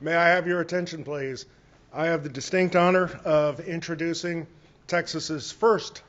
May I have your attention, please? I have the distinct honor of introducing Texas's first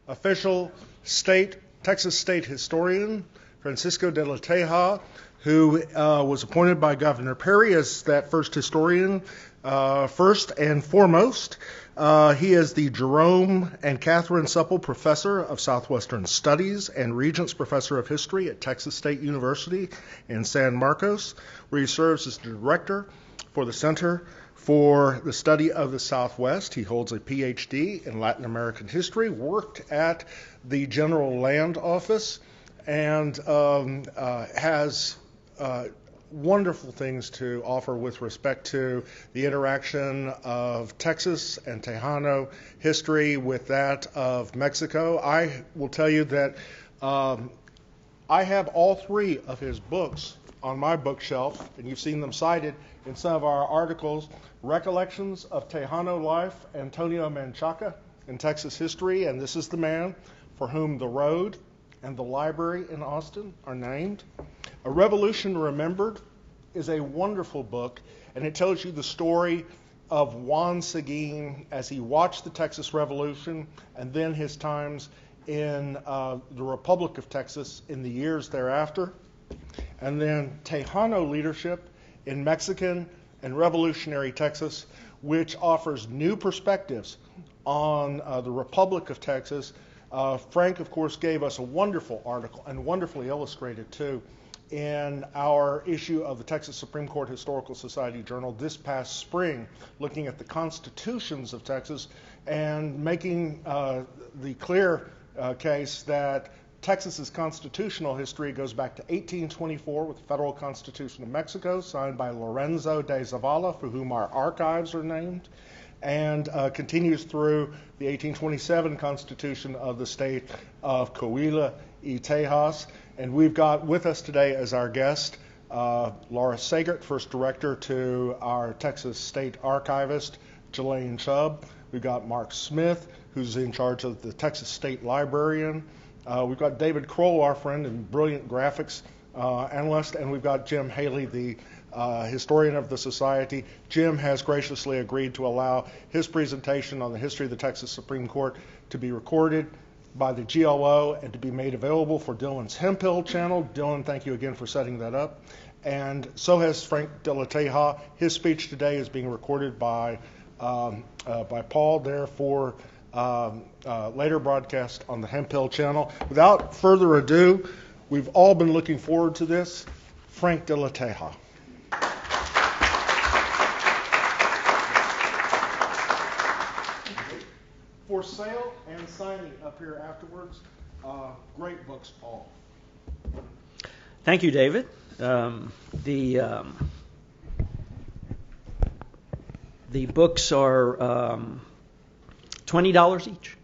official Texas state historian, Francisco de la Teja, who was appointed by Governor Perry as that first historian. First and foremost, he is the Jerome and Catherine Supple Professor of Southwestern Studies and Regents Professor of History at Texas State University in San Marcos, where he serves as Director for the Center for the Study of the Southwest. He holds a Ph.D. in Latin American history, worked at the General Land Office, and has wonderful things to offer with respect to the interaction of Texas and Tejano history with that of Mexico. I will tell you that I have all three of his books on my bookshelf, and you've seen them cited in some of our articles. Recollections of Tejano Life, Antonio Menchaca in Texas History, and this is the man for whom the road and the library in Austin are named. A Revolution Remembered is a wonderful book, and it tells you the story of Juan Seguin as he watched the Texas Revolution and then his times in the Republic of Texas in the years thereafter. And then Tejano leadership in Mexican and revolutionary Texas, which offers new perspectives on the Republic of Texas. Frank, of course, gave us a wonderful article, and wonderfully illustrated too, in our issue of the Texas Supreme Court Historical Society Journal this past spring, looking at the constitutions of Texas and making the clear case that Texas's constitutional history goes back to 1824 with the Federal Constitution of Mexico, signed by Lorenzo de Zavala, for whom our archives are named, and continues through the 1827 Constitution of the state of Coahuila y Tejas. And we've got with us today as our guest Laura Sagert, first director to our Texas State Archivist, Jelaine Chubb. We've got Mark Smith, who's in charge of the Texas State Librarian. We've got David Kroll, our friend and brilliant graphics analyst, and we've got Jim Haley, the historian of the society. Jim has graciously agreed to allow his presentation on the history of the Texas Supreme Court to be recorded by the GLO and to be made available for Dylan's Hemphill channel. Dylan, thank you again for setting that up. And so has Frank de la Teja. His speech today is being recorded by Paul there for later broadcast on the Hemphill channel. Without further ado, we've all been looking forward to this. Frank de la Teja. For sale and signing up here afterwards. Great books, Paul. Thank you, David. The books are $20 each,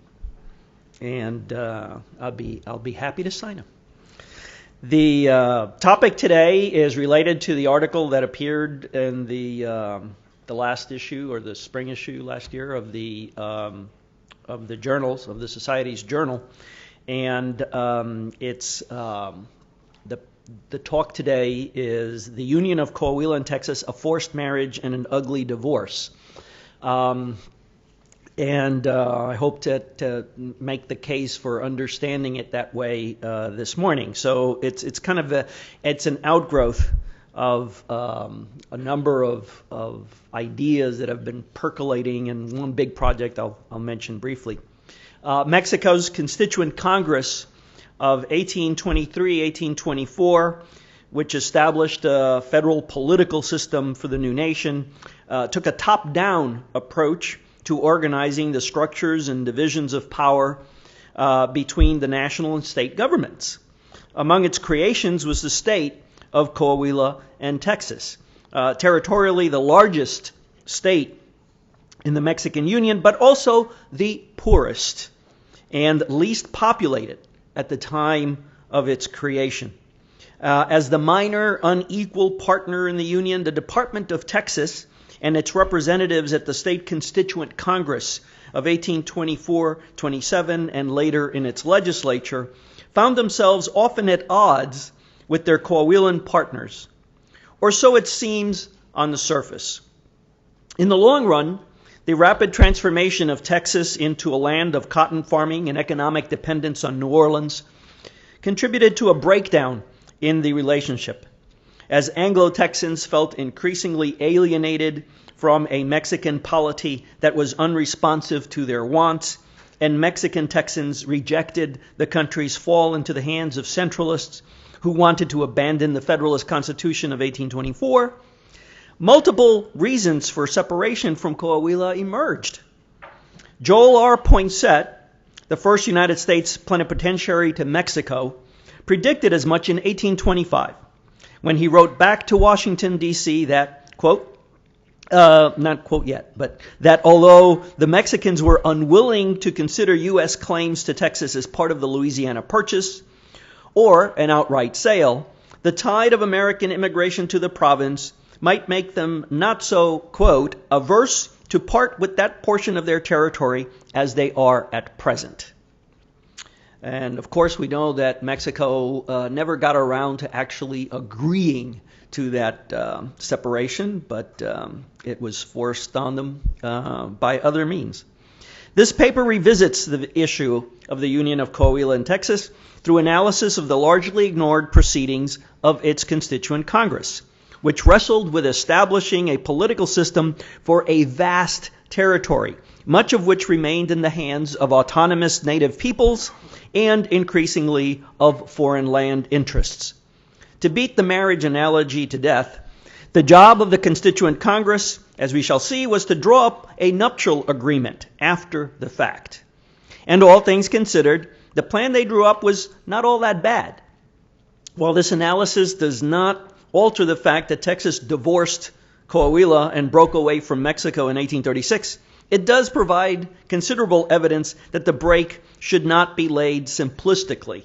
and I'll be happy to sign them. The topic today is related to the article that appeared in the last issue, or the spring issue last year of the journals, of the Society's journal, and it's the talk today is the Union of Coahuila and Texas, a forced marriage and an ugly divorce. And I hope to make the case for understanding it that way this morning. So it's kind of it's an outgrowth of a number of ideas that have been percolating, and one big project I'll mention briefly. Mexico's Constituent Congress of 1823-1824, which established a federal political system for the new nation, took a top-down approach to organizing the structures and divisions of power between the national and state governments. Among its creations was the state of Coahuila and Texas, territorially the largest state in the Mexican Union, but also the poorest and least populated at the time of its creation. As the minor, unequal partner in the Union, the Department of Texas and its representatives at the State Constituent Congress of 1824-27 and later in its legislature found themselves often at odds with their Coahuilan partners, or so it seems on the surface. In the long run, the rapid transformation of Texas into a land of cotton farming and economic dependence on New Orleans contributed to a breakdown in the relationship, as Anglo-Texans felt increasingly alienated from a Mexican polity that was unresponsive to their wants, and Mexican Texans rejected the country's fall into the hands of centralists who wanted to abandon the Federalist Constitution of 1824. Multiple reasons for separation from Coahuila emerged. Joel R. Poinsett, the first United States plenipotentiary to Mexico, predicted as much in 1825 when he wrote back to Washington, D.C. that, quote, not quote yet, but that although the Mexicans were unwilling to consider U.S. claims to Texas as part of the Louisiana Purchase or an outright sale, the tide of American immigration to the province might make them not so, quote, averse to part with that portion of their territory as they are at present. And of course, we know that Mexico never got around to actually agreeing to that separation, but it was forced on them by other means. This paper revisits the issue of the Union of Coahuila and Texas through analysis of the largely ignored proceedings of its constituent Congress, which wrestled with establishing a political system for a vast territory, much of which remained in the hands of autonomous native peoples and increasingly of foreign land interests. To beat the marriage analogy to death, the job of the Constituent Congress, as we shall see, was to draw up a nuptial agreement after the fact. And all things considered, the plan they drew up was not all that bad. While this analysis does not alter the fact that Texas divorced Coahuila and broke away from Mexico in 1836, it does provide considerable evidence that the break should not be laid simplistically,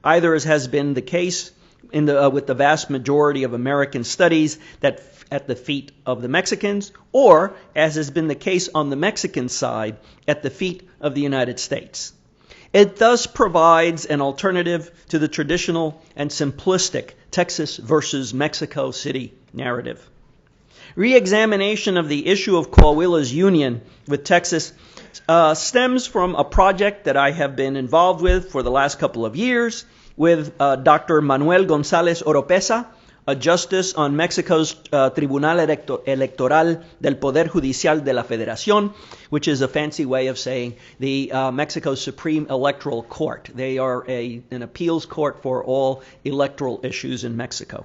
either as has been the case with the vast majority of American studies that at the feet of the Mexicans, or as has been the case on the Mexican side at the feet of the United States. It thus provides an alternative to the traditional and simplistic Texas versus Mexico City narrative. Re-examination of the issue of Coahuila's union with Texas stems from a project that I have been involved with for the last couple of years with Dr. Manuel González Oropesa, a justice on Mexico's Tribunal Electoral del Poder Judicial de la Federación, which is a fancy way of saying the Mexico's Supreme Electoral Court. They are an appeals court for all electoral issues in Mexico.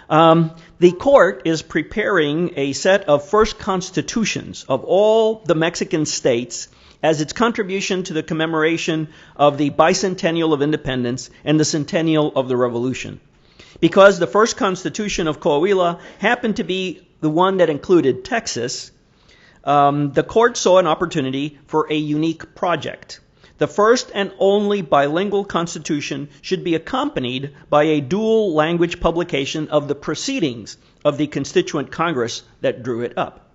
The court is preparing a set of first constitutions of all the Mexican states as its contribution to the commemoration of the bicentennial of independence and the centennial of the Revolution. Because the first constitution of Coahuila happened to be the one that included Texas, the court saw an opportunity for a unique project. The first and only bilingual constitution should be accompanied by a dual language publication of the proceedings of the Constituent Congress that drew it up.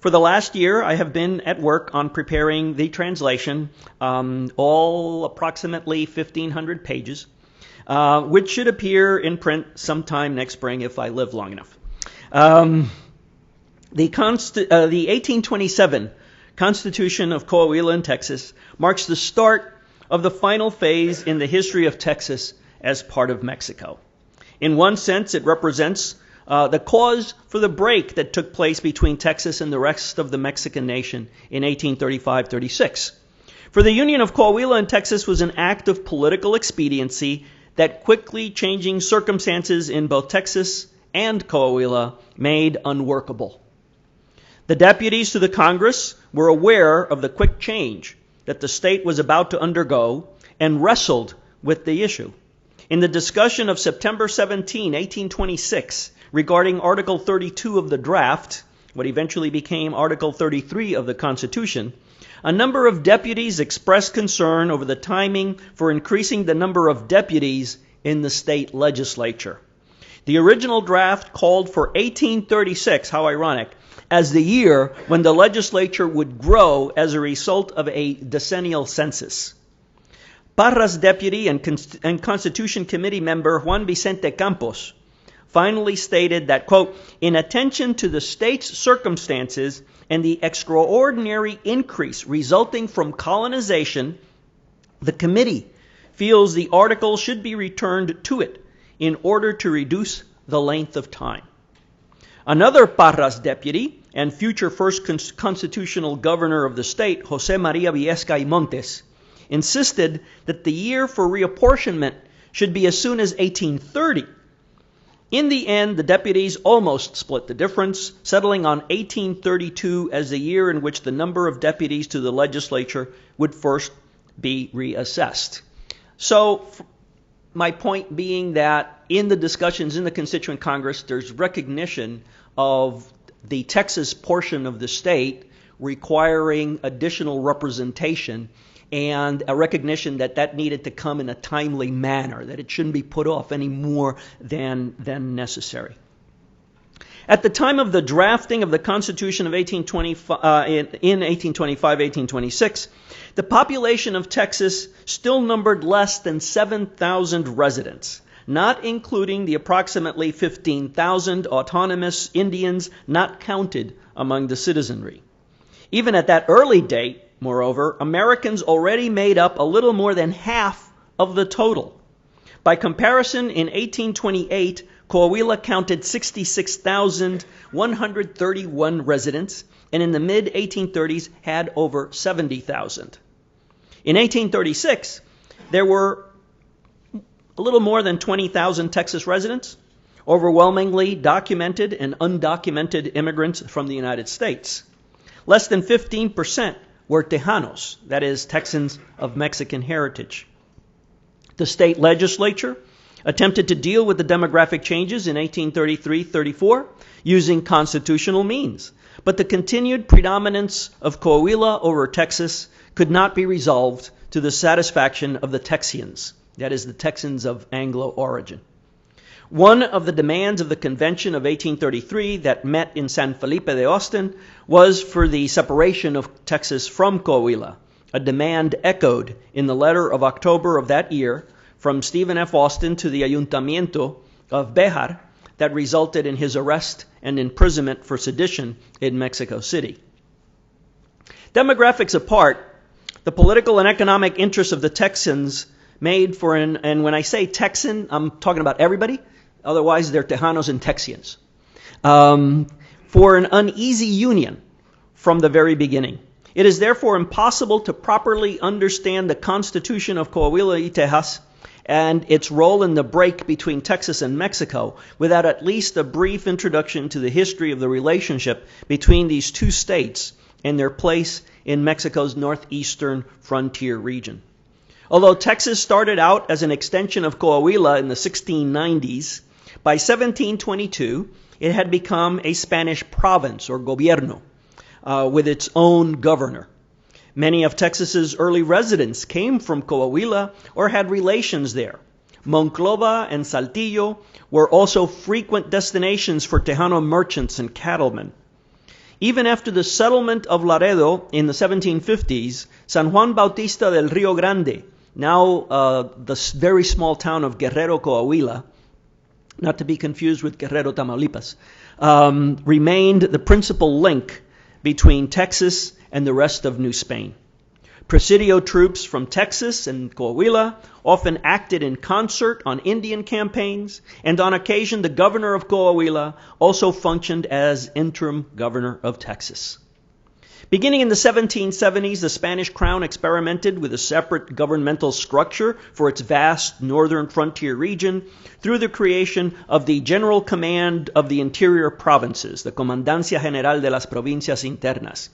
For the last year, I have been at work on preparing the translation, all approximately 1,500 pages, which should appear in print sometime next spring if I live long enough. The 1827 Constitution of Coahuila and Texas marks the start of the final phase in the history of Texas as part of Mexico. In one sense, it represents the cause for the break that took place between Texas and the rest of the Mexican nation in 1835-36. For the union of Coahuila and Texas was an act of political expediency that quickly changing circumstances in both Texas and Coahuila made unworkable. The deputies to the Congress were aware of the quick change that the state was about to undergo and wrestled with the issue. In the discussion of September 17, 1826, regarding Article 32 of the draft, what eventually became Article 33 of the Constitution, a number of deputies expressed concern over the timing for increasing the number of deputies in the state legislature. The original draft called for 1836, how ironic, as the year when the legislature would grow as a result of a decennial census. Parra's deputy and Constitution Committee member Juan Vicente Campos finally stated that, quote, in attention to the state's circumstances and the extraordinary increase resulting from colonization, the committee feels the article should be returned to it in order to reduce the length of time. Another Parras deputy and future first constitutional governor of the state, José María Viesca y Montes, insisted that the year for reapportionment should be as soon as 1830. In the end, the deputies almost split the difference, settling on 1832 as the year in which the number of deputies to the legislature would first be reassessed. So, my point being that in the discussions in the Constituent Congress, there's recognition of the Texas portion of the state requiring additional representation and a recognition that that needed to come in a timely manner, that it shouldn't be put off any more than necessary. At the time of the drafting of the Constitution of 1825-1826, the population of Texas still numbered less than 7,000 residents, not including the approximately 15,000 autonomous Indians not counted among the citizenry. Even at that early date, moreover, Americans already made up a little more than half of the total. By comparison, in 1828, Coahuila counted 66,131 residents, and in the mid-1830s had over 70,000. In 1836, there were a little more than 20,000 Texas residents, overwhelmingly documented and undocumented immigrants from the United States. Less than 15% were Tejanos, that is, Texans of Mexican heritage. The state legislature attempted to deal with the demographic changes in 1833-34 using constitutional means, but the continued predominance of Coahuila over Texas could not be resolved to the satisfaction of the Texians, that is, the Texans of Anglo origin. One of the demands of the Convention of 1833 that met in San Felipe de Austin was for the separation of Texas from Coahuila, a demand echoed in the letter of October of that year from Stephen F. Austin to the Ayuntamiento of Béjar that resulted in his arrest and imprisonment for sedition in Mexico City. Demographics apart, the political and economic interests of the Texans made for and when I say Texan, I'm talking about everybody, otherwise they're Tejanos and Texians, for an uneasy union from the very beginning. It is therefore impossible to properly understand the Constitution of Coahuila y Tejas and its role in the break between Texas and Mexico without at least a brief introduction to the history of the relationship between these two states and their place in Mexico's northeastern frontier region. Although Texas started out as an extension of Coahuila in the 1690s, by 1722 it had become a Spanish province or gobierno with its own governor. Many of Texas's early residents came from Coahuila or had relations there. Monclova and Saltillo were also frequent destinations for Tejano merchants and cattlemen. Even after the settlement of Laredo in the 1750s, San Juan Bautista del Rio Grande, now the very small town of Guerrero, Coahuila, not to be confused with Guerrero, Tamaulipas, remained the principal link between Texas and the rest of New Spain. Presidio troops from Texas and Coahuila often acted in concert on Indian campaigns, and on occasion the governor of Coahuila also functioned as interim governor of Texas. Beginning in the 1770s, the Spanish crown experimented with a separate governmental structure for its vast northern frontier region through the creation of the General Command of the Interior Provinces, the Comandancia General de las Provincias Internas,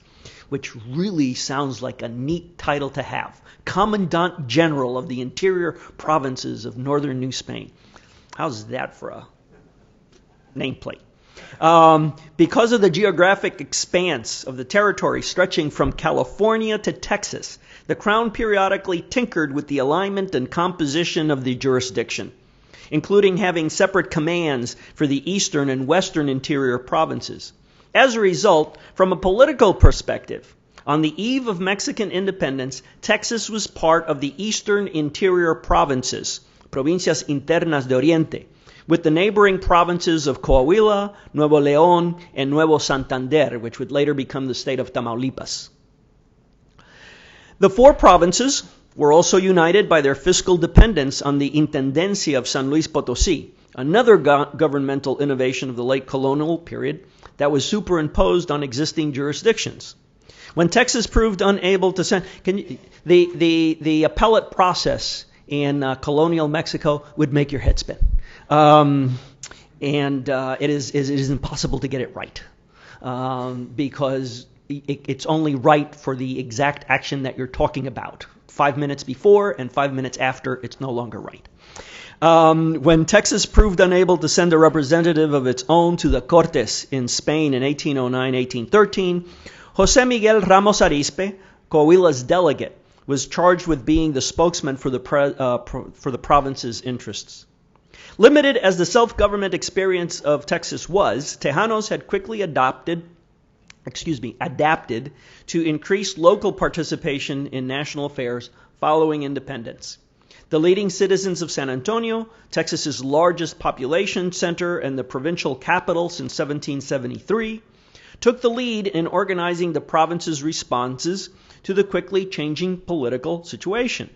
which really sounds like a neat title to have. Commandant General of the Interior Provinces of Northern New Spain. How's that for a nameplate? Because of the geographic expanse of the territory stretching from California to Texas, the Crown periodically tinkered with the alignment and composition of the jurisdiction, including having separate commands for the eastern and western interior provinces. As a result, from a political perspective, on the eve of Mexican independence, Texas was part of the eastern interior provinces, Provincias Internas de Oriente, with the neighboring provinces of Coahuila, Nuevo León, and Nuevo Santander, which would later become the state of Tamaulipas. The four provinces were also united by their fiscal dependence on the Intendencia of San Luis Potosí, another governmental innovation of the late colonial period that was superimposed on existing jurisdictions. When Texas proved unable to send, the appellate process in colonial Mexico would make your head spin. It is impossible to get it right because it's only right for the exact action that you're talking about. 5 minutes before and 5 minutes after, it's no longer right. When Texas proved unable to send a representative of its own to the Cortes in Spain in 1809-1813, José Miguel Ramos Arizpe, Coahuila's delegate, was charged with being the spokesman for the province's interests. Limited as the self-government experience of Texas was, Tejanos had quickly adapted to increase local participation in national affairs following independence. The leading citizens of San Antonio, Texas's largest population center and the provincial capital since 1773, took the lead in organizing the province's responses to the quickly changing political situation.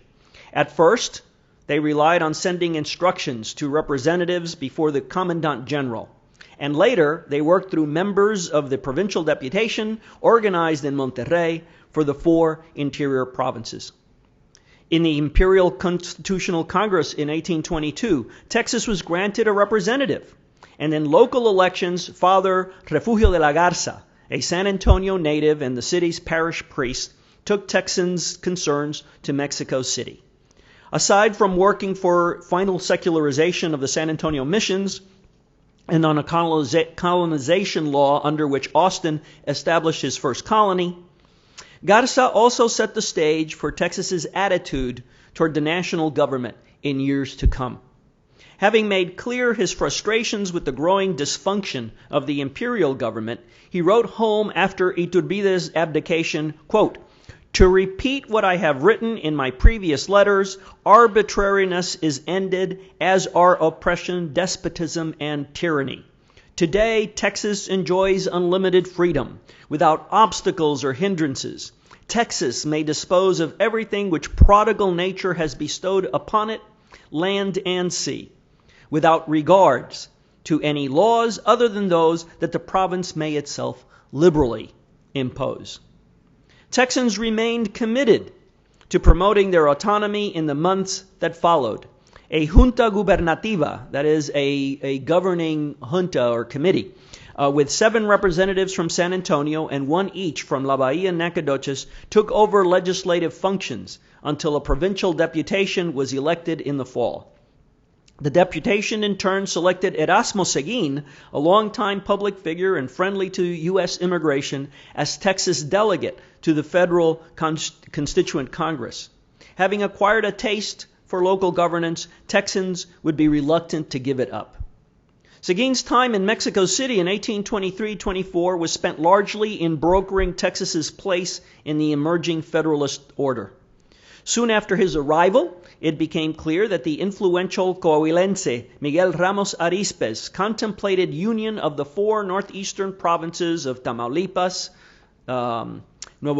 At first, they relied on sending instructions to representatives before the Commandant General, and later they worked through members of the provincial deputation organized in Monterrey for the four interior provinces. In the Imperial Constitutional Congress in 1822, Texas was granted a representative, and in local elections, Father Refugio de la Garza, a San Antonio native and the city's parish priest, took Texans' concerns to Mexico City. Aside from working for final secularization of the San Antonio missions and on a colonization law under which Austin established his first colony, Garza also set the stage for Texas's attitude toward the national government in years to come. Having made clear his frustrations with the growing dysfunction of the imperial government, he wrote home after Iturbide's abdication, quote, "To repeat what I have written in my previous letters, arbitrariness is ended, as are oppression, despotism, and tyranny. Today, Texas enjoys unlimited freedom, without obstacles or hindrances. Texas may dispose of everything which prodigal nature has bestowed upon it, land and sea, without regards to any laws other than those that the province may itself liberally impose." Texans remained committed to promoting their autonomy in the months that followed. A junta gubernativa, that is a governing junta or committee, with 7 representatives from San Antonio and 1 each from La Bahia and Nacogdoches, took over legislative functions until a provincial deputation was elected in the fall. The deputation in turn selected Erasmo Seguin, a longtime public figure and friendly to U.S. immigration, as Texas delegate to the Federal Constituent Congress. Having acquired a taste for local governance, Texans would be reluctant to give it up. Seguin's time in Mexico City in 1823-24 was spent largely in brokering Texas's place in the emerging Federalist order. Soon after his arrival, it became clear that the influential Coahuilense Miguel Ramos Arizpe's contemplated union of the 4 northeastern provinces of Tamaulipas, Nuevo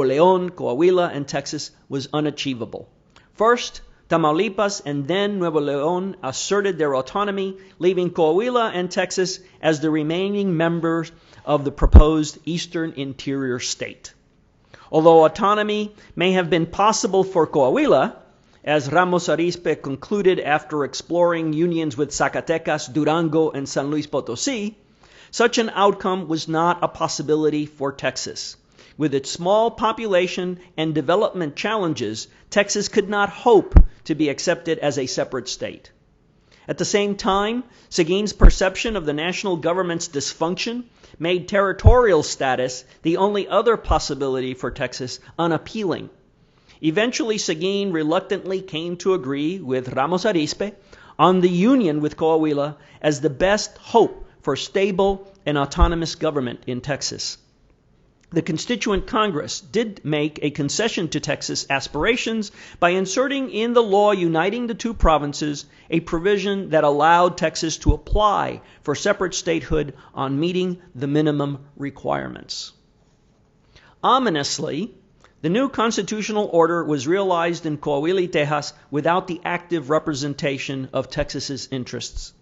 León, Coahuila, and Texas was unachievable. First, Tamaulipas and then Nuevo León asserted their autonomy, leaving Coahuila and Texas as the remaining members of the proposed Eastern Interior State. Although autonomy may have been possible for Coahuila, as Ramos Arizpe concluded after exploring unions with Zacatecas, Durango, and San Luis Potosí, such an outcome was not a possibility for Texas. With its small population and development challenges, Texas could not hope to be accepted as a separate state. At the same time, Seguin's perception of the national government's dysfunction made territorial status, the only other possibility for Texas, unappealing. Eventually, Seguin reluctantly came to agree with Ramos Arizpe on the union with Coahuila as the best hope for stable and autonomous government in Texas. the Constituent Congress did make a concession to Texas aspirations by inserting in the law uniting the two provinces a provision that allowed Texas to apply for separate statehood on meeting the minimum requirements. Ominously, the new constitutional order was realized in Coahuila, Tejas, without the active representation of Texas's interests.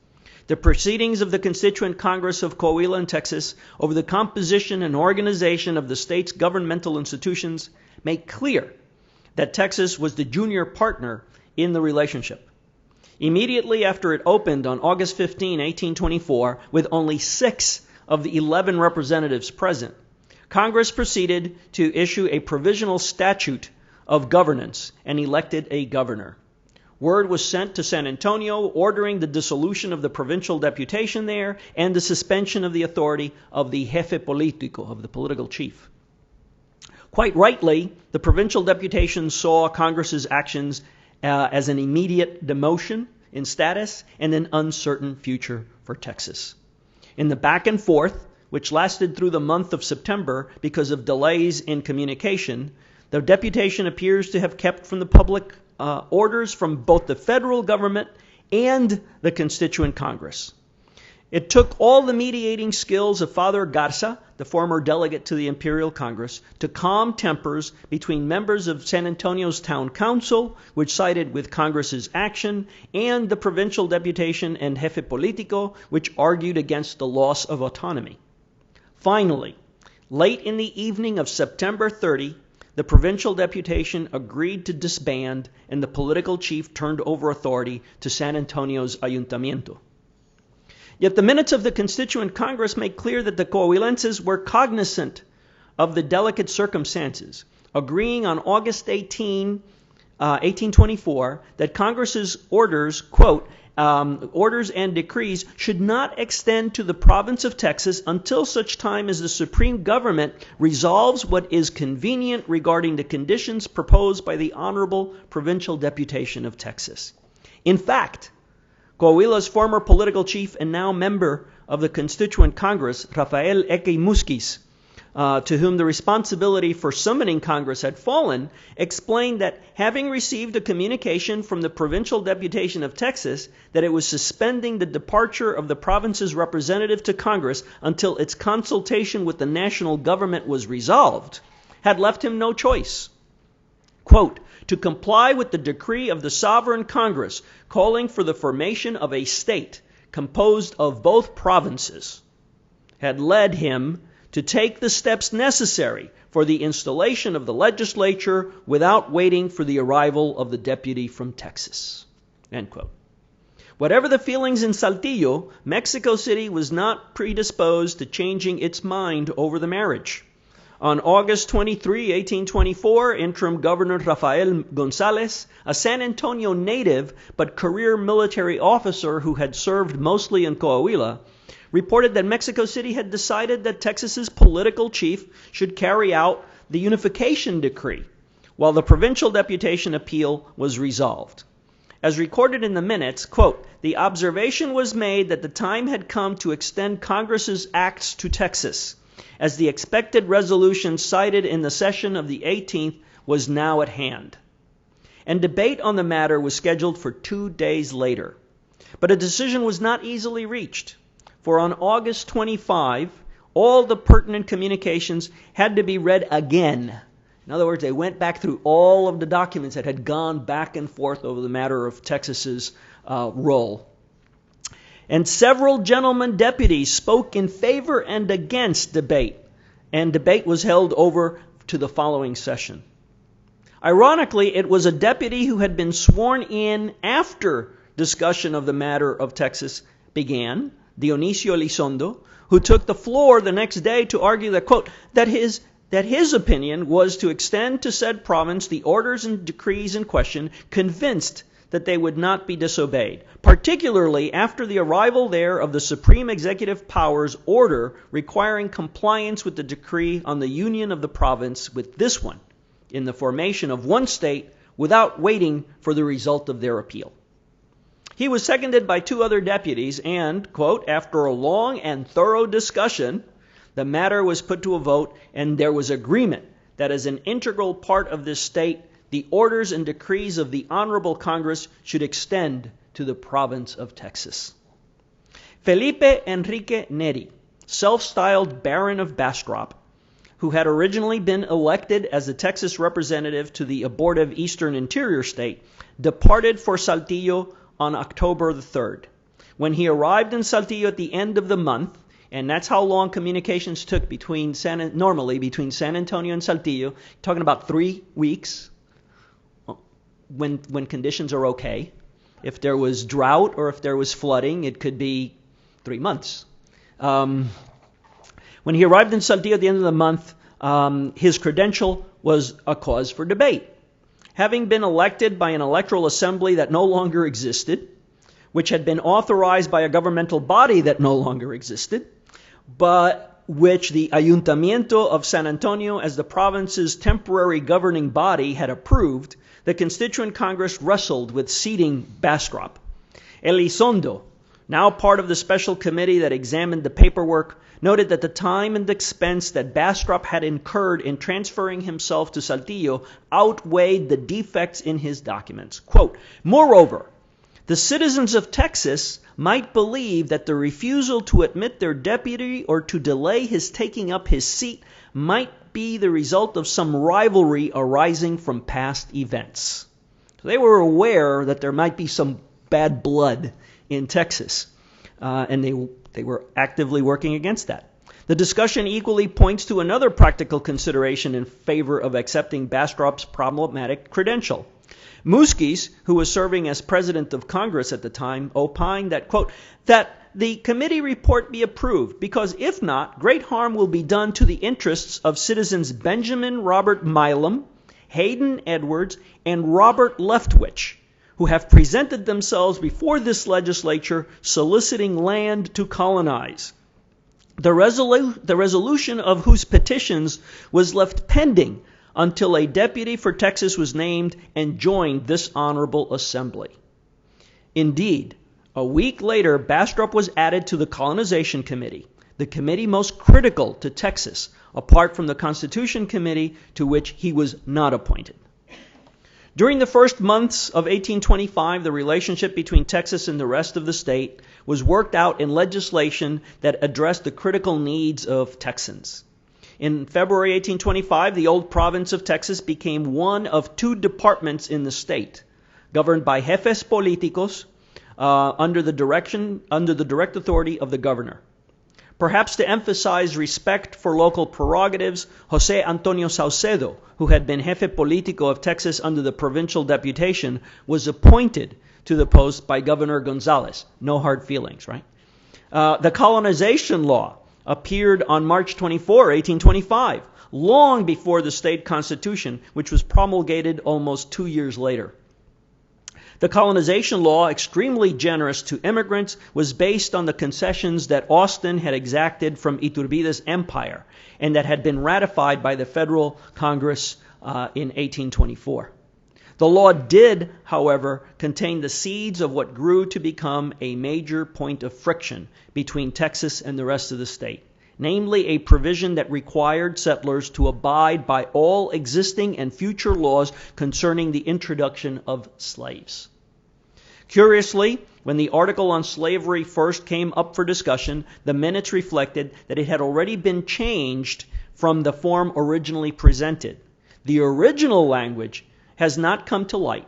The proceedings of the Constituent Congress of Coahuila and Texas over the composition and organization of the state's governmental institutions make clear that Texas was the junior partner in the relationship. Immediately after it opened on August 15, 1824, with only 6 of the 11 representatives present, Congress proceeded to issue a provisional statute of governance and elected a governor. Word was sent to San Antonio ordering the dissolution of the provincial deputation there and the suspension of the authority of the jefe político, of the political chief. Quite rightly, the provincial deputation saw Congress's actions as an immediate demotion in status and an uncertain future for Texas. In the back and forth, which lasted through the month of September because of delays in communication, the deputation appears to have kept from the public orders from both the federal government and the Constituent Congress. It took all the mediating skills of Father Garza, the former delegate to the Imperial Congress, to calm tempers between members of San Antonio's town council, which sided with Congress's action, and the provincial deputation and jefe político, which argued against the loss of autonomy. Finally, late in the evening of September 30, the provincial deputation agreed to disband, and the political chief turned over authority to San Antonio's ayuntamiento. Yet the minutes of the Constituent Congress make clear that the Coahuilenses were cognizant of the delicate circumstances, agreeing on August 18, 1824, that Congress's orders, quote, orders and decrees should not extend to the province of Texas until such time as the supreme government resolves what is convenient regarding the conditions proposed by the Honorable Provincial Deputation of Texas. In fact, Coahuila's former political chief and now member of the Constituent Congress, Rafael Eke Musquiz, to whom the responsibility for summoning Congress had fallen, explained that having received a communication from the provincial deputation of Texas that it was suspending the departure of the province's representative to Congress until its consultation with the national government was resolved, had left him no choice. Quote, to comply with the decree of the sovereign Congress calling for the formation of a state composed of both provinces had led him to take the steps necessary for the installation of the legislature without waiting for the arrival of the deputy from Texas. End quote. Whatever the feelings in Saltillo, Mexico City was not predisposed to changing its mind over the marriage. On August 23, 1824, interim Governor Rafael Gonzalez, a San Antonio native but career military officer who had served mostly in Coahuila, reported that Mexico City had decided that Texas's political chief should carry out the unification decree, while the provincial deputation appeal was resolved. As recorded in the minutes, quote, the observation was made that the time had come to extend Congress's acts to Texas, as the expected resolution cited in the session of the 18th was now at hand. And debate on the matter was scheduled for 2 days later. But a decision was not easily reached. For on August 25, all the pertinent communications had to be read again. In other words, they went back through all of the documents that had gone back and forth over the matter of Texas's role. And several gentlemen deputies spoke in favor and against debate, and debate was held over to the following session. Ironically, it was a deputy who had been sworn in after discussion of the matter of Texas began, Dionisio Elizondo, who took the floor the next day to argue that, quote, that his opinion was to extend to said province the orders and decrees in question, convinced that they would not be disobeyed, particularly after the arrival there of the Supreme Executive Power's order requiring compliance with the decree on the union of the province with this one in the formation of one state without waiting for the result of their appeal. He was seconded by 2 other deputies and, quote, after a long and thorough discussion, The matter was put to a vote, and there was agreement that as an integral part of this state, the orders and decrees of the Honorable Congress should extend to the province of Texas. Felipe Enrique Neri, self-styled Baron of Bastrop, who had originally been elected as the Texas representative to the abortive Eastern Interior State, departed for Saltillo on October the 3rd. When he arrived in Saltillo at the end of the month, and that's how long communications took normally between San Antonio and Saltillo, talking about 3 weeks when conditions are okay. If there was drought or if there was flooding, it could be 3 months. When he arrived in Saltillo at the end of the month, his credential was a cause for debate. Having been elected by an electoral assembly that no longer existed, which had been authorized by a governmental body that no longer existed, but which the Ayuntamiento of San Antonio, as the province's temporary governing body, had approved, the Constituent Congress wrestled with seating Bastrop. Elizondo, now part of the special committee that examined the paperwork, noted that the time and expense that Bastrop had incurred in transferring himself to Saltillo outweighed the defects in his documents. Quote, moreover, the citizens of Texas might believe that the refusal to admit their deputy or to delay his taking up his seat might be the result of some rivalry arising from past events. So they were aware that there might be some bad blood in Texas, and they were actively working against that. The discussion equally points to another practical consideration in favor of accepting Bastrop's problematic credential. Muskis, who was serving as president of Congress at the time, opined that, quote, that the committee report be approved, because if not, great harm will be done to the interests of citizens Benjamin Robert Milam, Hayden Edwards, and Robert Leftwich, who have presented themselves before this legislature soliciting land to colonize. The resolution of whose petitions was left pending until a deputy for Texas was named and joined this honorable assembly. Indeed, a week later, Bastrop was added to the Colonization Committee, the committee most critical to Texas, apart from the Constitution Committee, to which he was not appointed. During the first months of 1825, the relationship between Texas and the rest of the state was worked out in legislation that addressed the critical needs of Texans. In February 1825, the old province of Texas became one of 2 departments in the state, governed by jefes políticos under the direct authority of the governor. Perhaps to emphasize respect for local prerogatives, José Antonio Saucedo, who had been jefe político of Texas under the provincial deputation, was appointed to the post by Governor Gonzalez. No hard feelings, right? The colonization law appeared on March 24, 1825, long before the state constitution, which was promulgated almost 2 years later. The colonization law, extremely generous to immigrants, was based on the concessions that Austin had exacted from Iturbide's empire and that had been ratified by the federal Congress in 1824. The law did, however, contain the seeds of what grew to become a major point of friction between Texas and the rest of the state, namely a provision that required settlers to abide by all existing and future laws concerning the introduction of slaves. Curiously, when the article on slavery first came up for discussion, the minutes reflected that it had already been changed from the form originally presented. The original language has not come to light,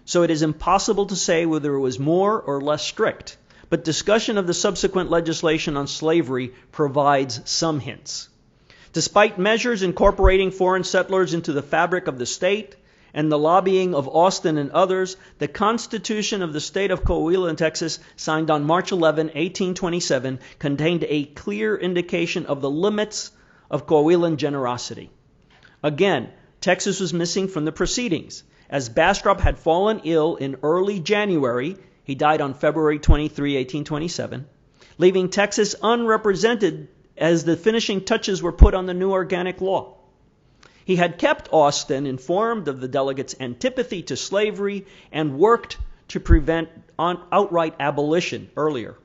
so it is impossible to say whether it was more or less strict, but discussion of the subsequent legislation on slavery provides some hints. Despite measures incorporating foreign settlers into the fabric of the state and the lobbying of Austin and others, the Constitution of the state of Coahuila in Texas, signed on March 11, 1827, contained a clear indication of the limits of Coahuilan generosity. Again, Texas was missing from the proceedings, as Bastrop had fallen ill in early January. He died on February 23, 1827, leaving Texas unrepresented as the finishing touches were put on the new organic law. He had kept Austin informed of the delegates' antipathy to slavery and worked to prevent outright abolition earlier,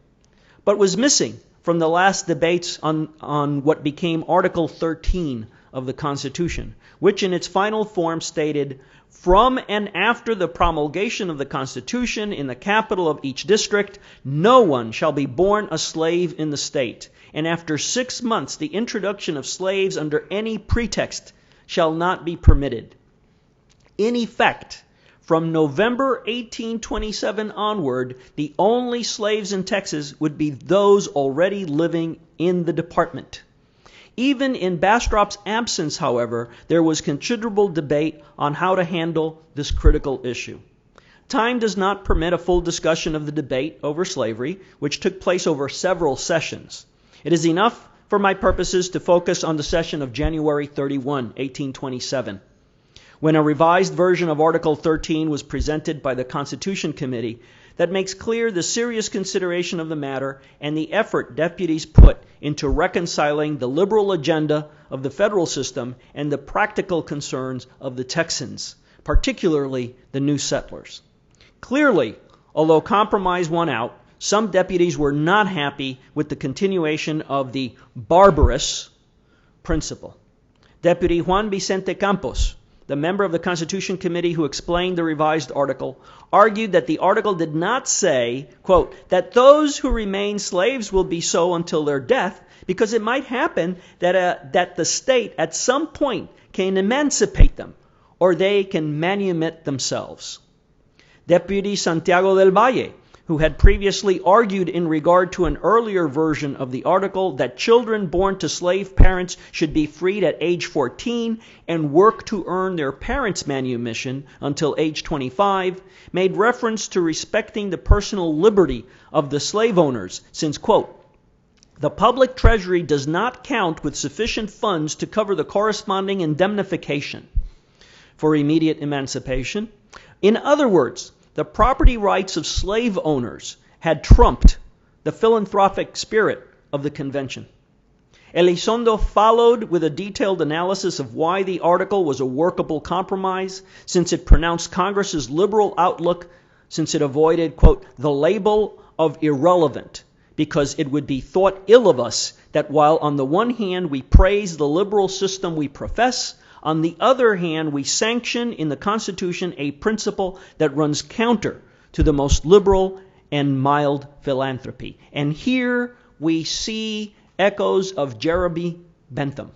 but was missing from the last debates on what became Article 13 of the Constitution, which in its final form stated, "From and after the promulgation of the Constitution in the capital of each district, no one shall be born a slave in the state, and after 6 months the introduction of slaves under any pretext shall not be permitted." In effect, from November 1827 onward, the only slaves in Texas would be those already living in the department. Even in Bastrop's absence, however, there was considerable debate on how to handle this critical issue. Time does not permit a full discussion of the debate over slavery, which took place over several sessions. It is enough for my purposes to focus on the session of January 31, 1827. When a revised version of Article 13 was presented by the Constitution Committee that makes clear the serious consideration of the matter and the effort deputies put into reconciling the liberal agenda of the federal system and the practical concerns of the Texans, particularly the new settlers. Clearly, although compromise won out, some deputies were not happy with the continuation of the barbarous principle. Deputy Juan Vicente Campos, the member of the Constitution Committee who explained the revised article, argued that the article did not say, quote, that those who remain slaves will be so until their death, because it might happen that the state at some point can emancipate them, or they can manumit themselves. Deputy Santiago del Valle, who had previously argued in regard to an earlier version of the article that children born to slave parents should be freed at age 14 and work to earn their parents' manumission until age 25, made reference to respecting the personal liberty of the slave owners, since, quote, the public treasury does not count with sufficient funds to cover the corresponding indemnification for immediate emancipation. In other words, the property rights of slave owners had trumped the philanthropic spirit of the convention. Elizondo followed with a detailed analysis of why the article was a workable compromise, since it pronounced Congress's liberal outlook, since it avoided, quote, the label of irrelevant, because it would be thought ill of us that while on the one hand we praise the liberal system we profess, on the other hand, we sanction in the Constitution a principle that runs counter to the most liberal and mild philanthropy. And here we see echoes of Jeremy Bentham,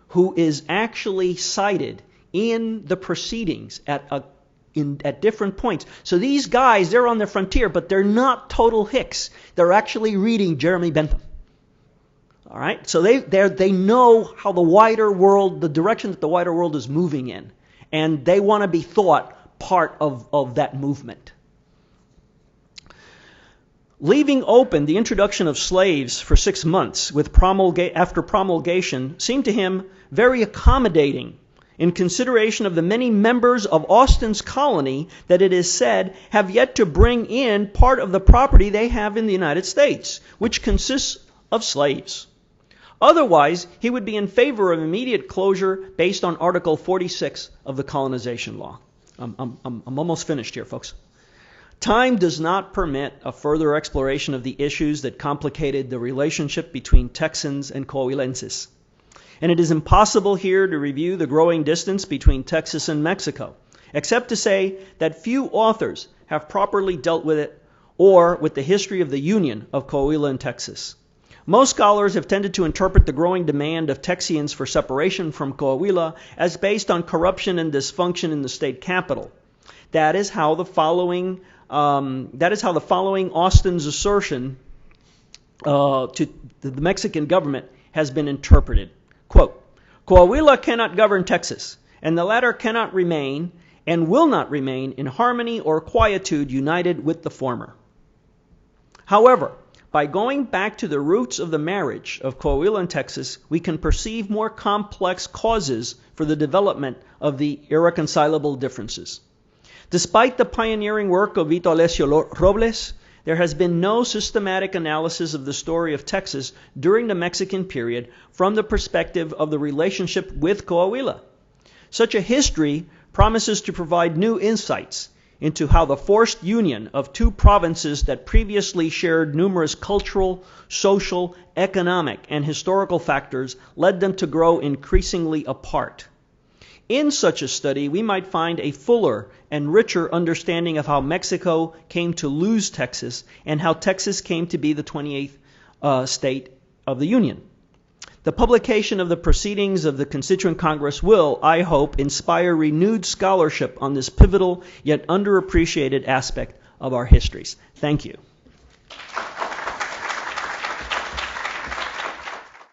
who is actually cited in the proceedings at different points. So these guys, they're on the frontier, but they're not total hicks. They're actually reading Jeremy Bentham. All right, so they know how the wider world, the direction that the wider world is moving in, and they want to be thought part of that movement. Leaving open the introduction of slaves for 6 months after promulgation seemed to him very accommodating in consideration of the many members of Austin's colony that it is said have yet to bring in part of the property they have in the United States, which consists of slaves. Otherwise, he would be in favor of immediate closure based on Article 46 of the colonization law. I'm almost finished here, folks. Time does not permit a further exploration of the issues that complicated the relationship between Texans and Coahuilenses. And it is impossible here to review the growing distance between Texas and Mexico, except to say that few authors have properly dealt with it or with the history of the union of Coahuila and Texas. Most scholars have tended to interpret the growing demand of Texians for separation from Coahuila as based on corruption and dysfunction in the state capital. That is how the following Austin's assertion to the Mexican government has been interpreted. Quote, Coahuila cannot govern Texas, and the latter cannot remain and will not remain in harmony or quietude united with the former. However, by going back to the roots of the marriage of Coahuila and Texas, we can perceive more complex causes for the development of the irreconcilable differences. Despite the pioneering work of Vito Alessio Robles, there has been no systematic analysis of the story of Texas during the Mexican period from the perspective of the relationship with Coahuila. Such a history promises to provide new insights into how the forced union of two provinces that previously shared numerous cultural, social, economic, and historical factors led them to grow increasingly apart. In such a study, we might find a fuller and richer understanding of how Mexico came to lose Texas and how Texas came to be the 28th state of the Union. The publication of the proceedings of the Constituent Congress will, I hope, inspire renewed scholarship on this pivotal yet underappreciated aspect of our histories. Thank you.